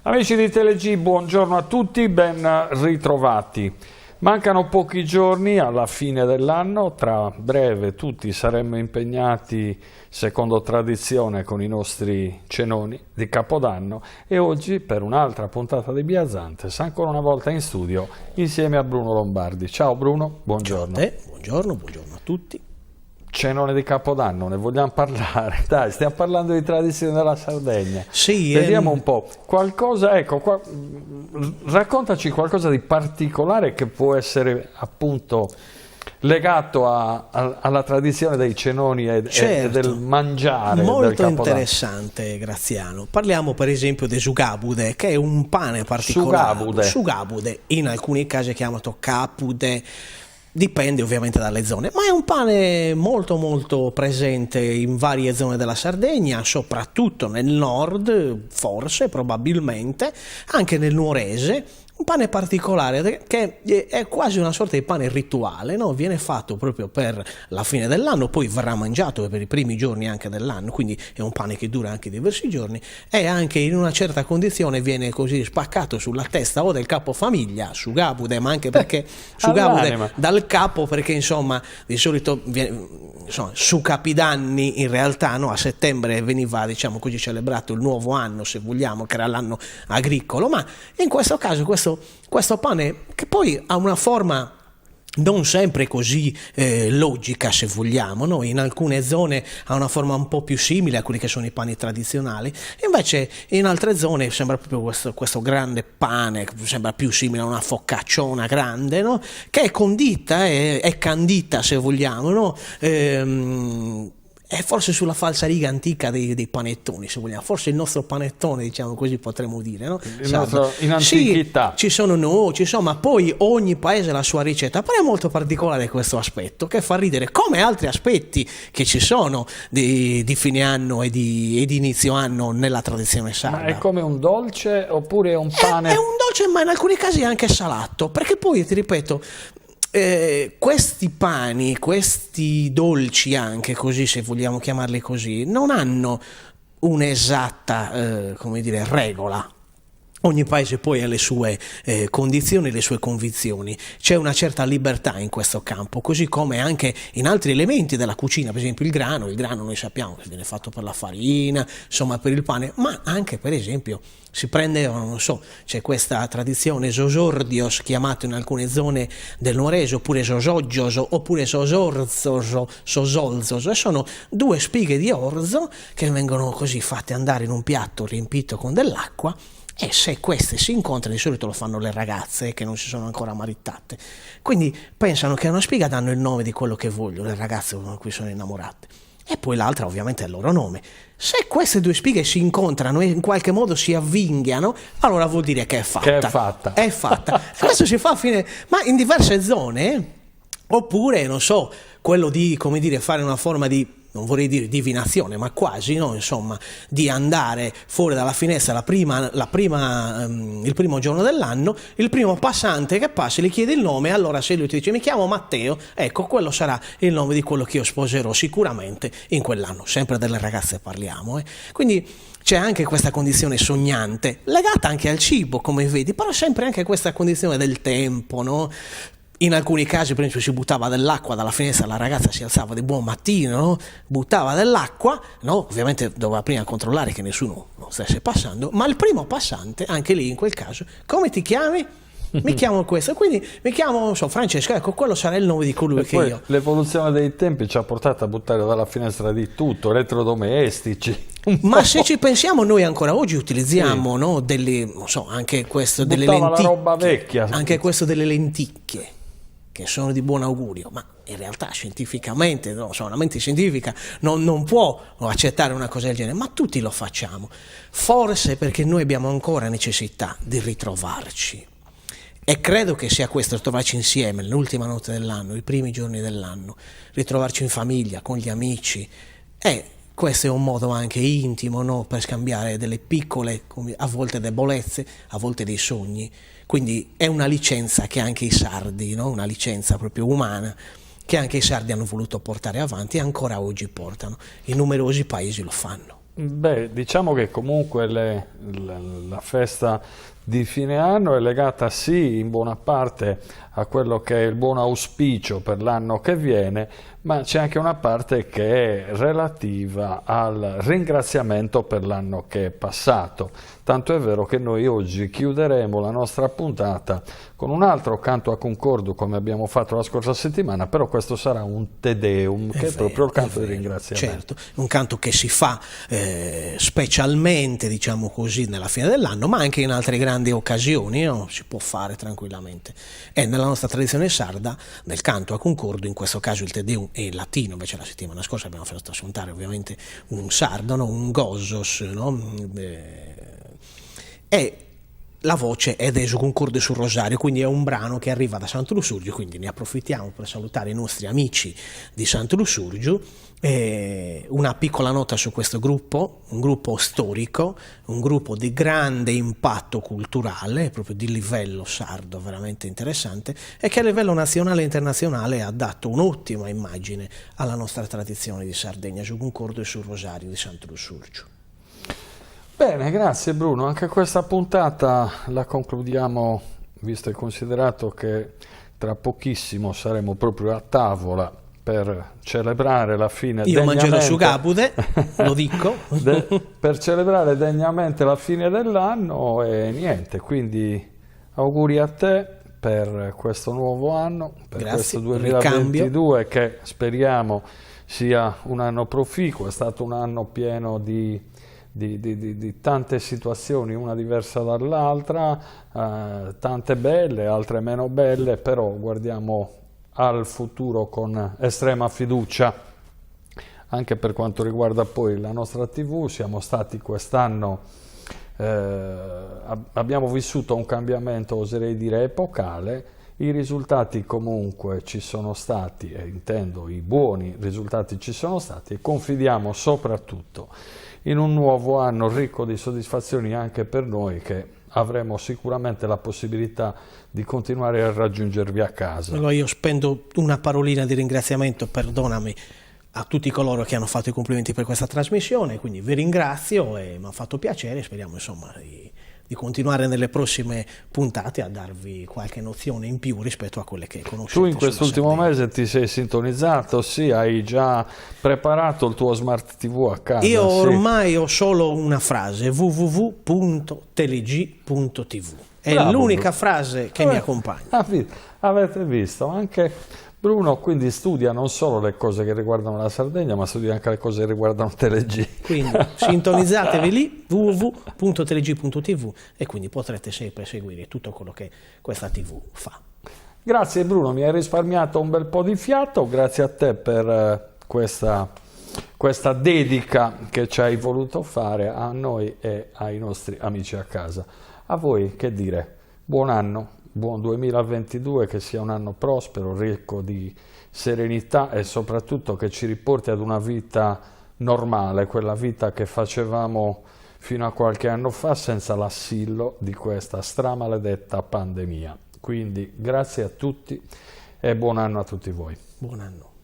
Amici di TeleG, buongiorno a tutti, ben ritrovati. Mancano pochi giorni alla fine dell'anno, tra breve tutti saremmo impegnati secondo tradizione con i nostri cenoni di Capodanno e oggi per un'altra puntata di Biazantes ancora una volta in studio insieme a Bruno Lombardi. Ciao Bruno, buongiorno. Buongiorno a tutti. Cenone di Capodanno, ne vogliamo parlare? Dai, stiamo parlando di tradizione della Sardegna. Sì, vediamo un po'. Qualcosa, ecco, raccontaci qualcosa di particolare che può essere appunto legato alla tradizione dei cenoni e del mangiare molto del Capodanno. Interessante, Graziano. Parliamo per esempio di sugabude, che è un pane particolare. Sugabude, in alcuni casi è chiamato capude. Dipende ovviamente dalle zone, ma è un pane molto presente in varie zone della Sardegna, soprattutto nel nord, forse, probabilmente, anche nel nuorese. Un pane particolare che è quasi una sorta di pane rituale, no? Viene fatto proprio per la fine dell'anno, poi verrà mangiato per i primi giorni anche dell'anno, quindi è un pane che dura anche diversi giorni e anche in una certa condizione viene così spaccato sulla testa o del capofamiglia, sugabude, ma anche perché sugabude dal capo, perché insomma di solito su Capidanni in realtà, no? A settembre veniva, diciamo così, celebrato il nuovo anno, se vogliamo, che era l'anno agricolo, ma in questo caso questo pane, che poi ha una forma non sempre così logica, se vogliamo, no? In alcune zone ha una forma un po' più simile a quelli che sono i pani tradizionali, invece in altre zone sembra proprio questo grande pane, sembra più simile a una focacciona grande, no? Che è condita, è candita, se vogliamo, no? È forse sulla falsariga antica dei panettoni, se vogliamo, forse il nostro panettone, diciamo così, potremmo dire, no? In antichità. Sì, ci sono noci, insomma, poi ogni paese ha la sua ricetta, però è molto particolare questo aspetto, che fa ridere, come altri aspetti che ci sono di fine anno e di inizio anno nella tradizione sarda. Ma è come un dolce oppure è un pane? È un dolce, ma in alcuni casi è anche salato, perché poi, ti ripeto, questi pani, questi dolci anche così, se vogliamo chiamarli così, non hanno un'esatta come dire, regola. Ogni paese poi ha le sue condizioni, le sue convinzioni, c'è una certa libertà in questo campo, così come anche in altri elementi della cucina, per esempio il grano noi sappiamo che viene fatto per la farina, insomma per il pane, ma anche per esempio si prende, non so, c'è questa tradizione sosordios chiamato in alcune zone del nuorese, oppure sosoggios, oppure sosolzos, e sono due spighe di orzo che vengono così fatte andare in un piatto riempito con dell'acqua. E se queste si incontrano, di solito lo fanno le ragazze che non si sono ancora marittate, quindi pensano che a una spiga danno il nome di quello che vogliono, le ragazze con cui sono innamorate, e poi l'altra ovviamente è il loro nome. Se queste due spighe si incontrano e in qualche modo si avvinghiano, allora vuol dire che è fatta. È fatta. Questo si fa a fine, ma in diverse zone, oppure non so, quello di, come dire, fare una forma di, non vorrei dire divinazione, ma quasi, no? Insomma, di andare fuori dalla finestra il primo giorno dell'anno, il primo passante che passa gli chiede il nome, allora se lui ti dice mi chiamo Matteo, ecco, quello sarà il nome di quello che io sposerò sicuramente in quell'anno, sempre delle ragazze parliamo, Quindi c'è anche questa condizione sognante, legata anche al cibo, come vedi, però sempre anche questa condizione del tempo, no? In alcuni casi, per esempio, si buttava dell'acqua dalla finestra, la ragazza si alzava di buon mattino, no? Buttava dell'acqua, no? Ovviamente doveva prima controllare che nessuno non stesse passando, ma il primo passante, anche lì in quel caso, come ti chiami? Mi chiamo questo, quindi mi chiamo, non so, Francesco, ecco, quello sarà il nome di colui che io. L'evoluzione dei tempi ci ha portato a buttare dalla finestra di tutto, elettrodomestici. Ma se ci pensiamo, noi ancora oggi utilizziamo, sì, no, delle, non so, anche questo delle lenticchie, la roba vecchia. Anche questo delle lenticchie, che sono di buon augurio, ma in realtà scientificamente, no, una mente scientifica non può accettare una cosa del genere, ma tutti lo facciamo, forse perché noi abbiamo ancora necessità di ritrovarci, e credo che sia questo, ritrovarci insieme l'ultima notte dell'anno, i primi giorni dell'anno, ritrovarci in famiglia, con gli amici, e questo è un modo anche intimo, no? Per scambiare delle piccole, a volte debolezze, a volte dei sogni. Quindi è una licenza che anche i sardi, no? Una licenza proprio umana, che anche i sardi hanno voluto portare avanti e ancora oggi portano. In numerosi paesi lo fanno. Beh, diciamo che comunque la festa di fine anno è legata sì in buona parte a quello che è il buon auspicio per l'anno che viene, ma c'è anche una parte che è relativa al ringraziamento per l'anno che è passato. Tanto è vero che noi oggi chiuderemo la nostra puntata con un altro canto a concordo come abbiamo fatto la scorsa settimana, però questo sarà un Te Deum, che è proprio il canto di ringraziamento. Certo, un canto che si fa specialmente, diciamo così, nella fine dell'anno, ma anche in altre grandi occasioni, no? Si può fare tranquillamente. E nella nostra tradizione sarda, nel canto a concordo, in questo caso il Te Deum è latino, invece la settimana scorsa abbiamo fatto ascoltare ovviamente un sardo, no? Un gozos, no? E la voce è Desu concorde sul rosario, quindi è un brano che arriva da Santo Lussurgiu, quindi ne approfittiamo per salutare i nostri amici di Santo Lussurgiu. Una piccola nota su questo gruppo, un gruppo storico, un gruppo di grande impatto culturale, proprio di livello sardo veramente interessante, e che a livello nazionale e internazionale ha dato un'ottima immagine alla nostra tradizione di Sardegna, su concordo e sul rosario di Santo Lussurgiu. Bene, grazie Bruno, anche questa puntata la concludiamo, visto e considerato che tra pochissimo saremo proprio a tavola per celebrare la fine Io mangerò sugabude, lo dico. Per celebrare degnamente la fine dell'anno e niente, quindi auguri a te per questo nuovo anno, per Grazie, questo 2022 che speriamo sia un anno proficuo, è stato un anno pieno di tante situazioni, una diversa dall'altra, tante belle, altre meno belle, però guardiamo al futuro con estrema fiducia. Anche per quanto riguarda poi la nostra TV, siamo stati quest'anno, abbiamo vissuto un cambiamento, oserei dire, epocale. I risultati comunque ci sono stati, e intendo i buoni risultati ci sono stati, e confidiamo soprattutto in un nuovo anno ricco di soddisfazioni anche per noi, che avremo sicuramente la possibilità di continuare a raggiungervi a casa. Allora io spendo una parolina di ringraziamento, perdonami, a tutti coloro che hanno fatto i complimenti per questa trasmissione, quindi vi ringrazio e mi ha fatto piacere, speriamo insomma di continuare nelle prossime puntate a darvi qualche nozione in più rispetto a quelle che conoscete. Tu in quest'ultimo mese ti sei sintonizzato, sì, hai già preparato il tuo smart TV a casa? Io ormai ho solo una frase, www.teleg.tv, è l'unica frase che mi accompagna. Avete visto, anche Bruno quindi studia non solo le cose che riguardano la Sardegna, ma studia anche le cose che riguardano Teleg. Quindi sintonizzatevi lì, www.teleg.tv, e quindi potrete sempre seguire tutto quello che questa TV fa. Grazie Bruno, mi hai risparmiato un bel po' di fiato, grazie a te per questa dedica che ci hai voluto fare a noi e ai nostri amici a casa. A voi che dire, buon anno. Buon 2022, che sia un anno prospero, ricco di serenità e soprattutto che ci riporti ad una vita normale, quella vita che facevamo fino a qualche anno fa senza l'assillo di questa stramaledetta pandemia. Quindi grazie a tutti e buon anno a tutti voi. Buon anno.